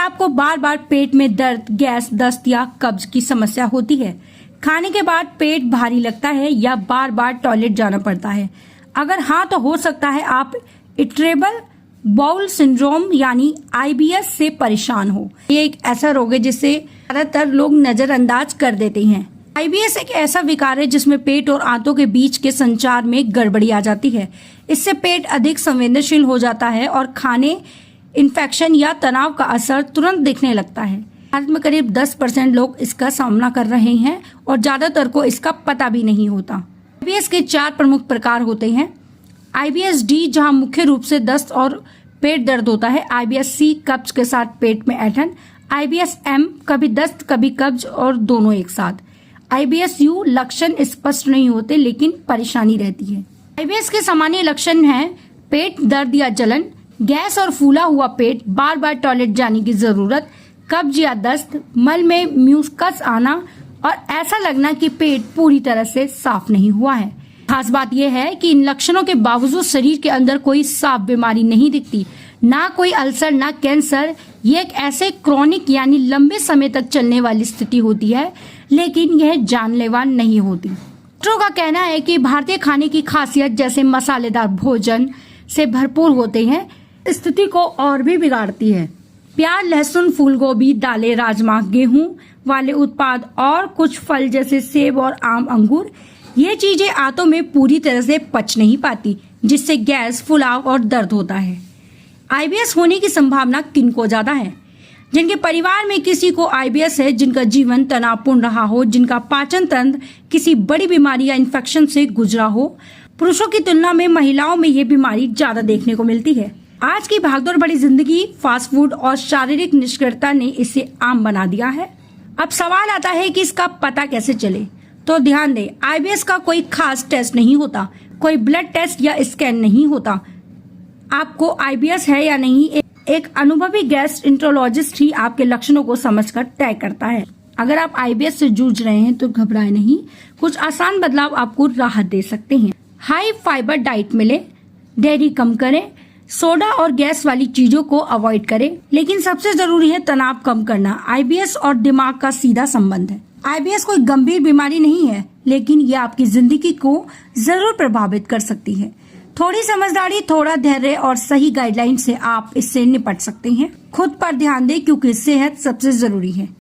क्या आपको बार बार पेट में दर्द, गैस, दस्त या कब्ज की समस्या होती है? खाने के बाद पेट भारी लगता है या बार बार टॉयलेट जाना पड़ता है? अगर हाँ, तो हो सकता है आप इरिटेबल बाउल सिंड्रोम यानी IBS से परेशान हो। ये एक ऐसा रोग है जिसे ज्यादातर लोग नजरअंदाज कर देते हैं। IBS एक ऐसा विकार है जिसमें पेट और आंतों के बीच के संचार में गड़बड़ी आ जाती है। इससे पेट अधिक संवेदनशील हो जाता है और खाने, इन्फेक्शन या तनाव का असर तुरंत दिखने लगता है। भारत में करीब 10% लोग इसका सामना कर रहे हैं और ज्यादातर को इसका पता भी नहीं होता। IBS के 4 प्रमुख प्रकार होते हैं। IBS-D जहां मुख्य रूप से दस्त और पेट दर्द होता है। IBS-C कब्ज के साथ पेट में ऐंठन। IBS-M कभी दस्त कभी कब्ज और दोनों एक साथ। IBS-U लक्षण स्पष्ट नहीं होते लेकिन परेशानी रहती है। IBS के सामान्य लक्षण हैं पेट दर्द या जलन, गैस और फूला हुआ पेट, बार बार टॉयलेट जाने की जरूरत, कब्ज या दस्त, मल में म्यूकस आना और ऐसा लगना कि पेट पूरी तरह से साफ नहीं हुआ है। खास बात यह है कि इन लक्षणों के बावजूद शरीर के अंदर कोई साफ बीमारी नहीं दिखती, ना कोई अल्सर, ना कैंसर। ये एक ऐसे क्रॉनिक यानी लंबे समय तक चलने वाली स्थिति होती है, लेकिन यह जानलेवा नहीं होती। डॉक्टरों का कहना है कि भारतीय खाने की खासियत जैसे मसालेदार भोजन से भरपूर होते हैं, स्थिति को और भी बिगाड़ती है। प्याज, लहसुन, फूलगोभी, दालें, राजमा, गेहूं वाले उत्पाद और कुछ फल जैसे सेब और आम, अंगूर, ये चीजें आंतों में पूरी तरह से पच नहीं पाती, जिससे गैस, फुलाव और दर्द होता है। IBS होने की संभावना किनको ज्यादा है? जिनके परिवार में किसी को IBS है, जिनका जीवन तनावपूर्ण रहा हो, जिनका पाचन तंत्र किसी बड़ी बीमारी या इन्फेक्शन से गुजरा हो। पुरुषों की तुलना में महिलाओं में ये बीमारी ज्यादा देखने को मिलती है। आज की भागदौड़ भरी जिंदगी, फास्ट फूड और शारीरिक निष्क्रियता ने इसे आम बना दिया है। अब सवाल आता है कि इसका पता कैसे चले? तो ध्यान दें, IBS का कोई खास टेस्ट नहीं होता, कोई ब्लड टेस्ट या स्कैन नहीं होता। आपको IBS है या नहीं, एक अनुभवी गैस्ट्रोएंटरोलॉजिस्ट ही आपके लक्षणों को समझकर तय करता है। अगर आप IBS से जूझ रहे हैं तो घबराएं नहीं, कुछ आसान बदलाव आपको राहत दे सकते हैं। हाई फाइबर डाइट मिले, डेयरी कम करें, सोडा और गैस वाली चीजों को अवॉइड करें, लेकिन सबसे जरूरी है तनाव कम करना। IBS और दिमाग का सीधा संबंध है। IBS कोई गंभीर बीमारी नहीं है, लेकिन ये आपकी जिंदगी को जरूर प्रभावित कर सकती है। थोड़ी समझदारी, थोड़ा धैर्य और सही गाइडलाइन से आप इससे निपट सकते हैं। खुद पर ध्यान दें क्योंकि सेहत सबसे जरूरी है।